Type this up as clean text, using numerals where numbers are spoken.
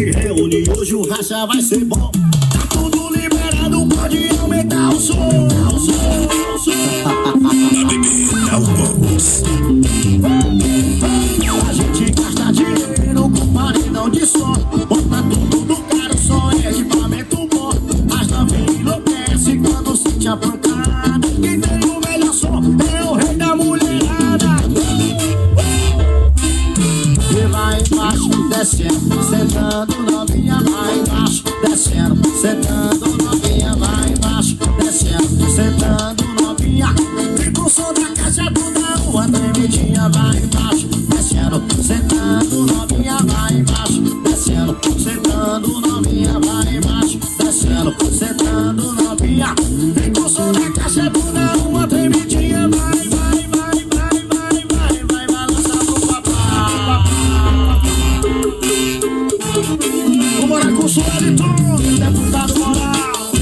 gente reúne, hoje o racha vai ser bom. Tá tudo liberado, pode aumentar o som. Na bebida, o Box. A gente gasta dinheiro com paredão de som. Bota tudo no caro, só é equipamento bom. As novinhas enlouquecem quando sente a pancada. Quem tem o melhor som é o rei da mulherada. E vai embaixo, descendo, sentando, novinha, vai embaixo, descendo, sentando, novinha, vai embaixo, descendo, sentando, novinha. Fica o som da caixa do não, a tremidinha, vai embaixo, descendo, sentando, novinha, vai embaixo, descendo, sentando, novinha, vai embaixo, descendo, sentando, novinha. Fica o som da caixa do não, a tremidinha, vai balançar pro papai. Vamos morar com o Sueli Tom, deputado moral.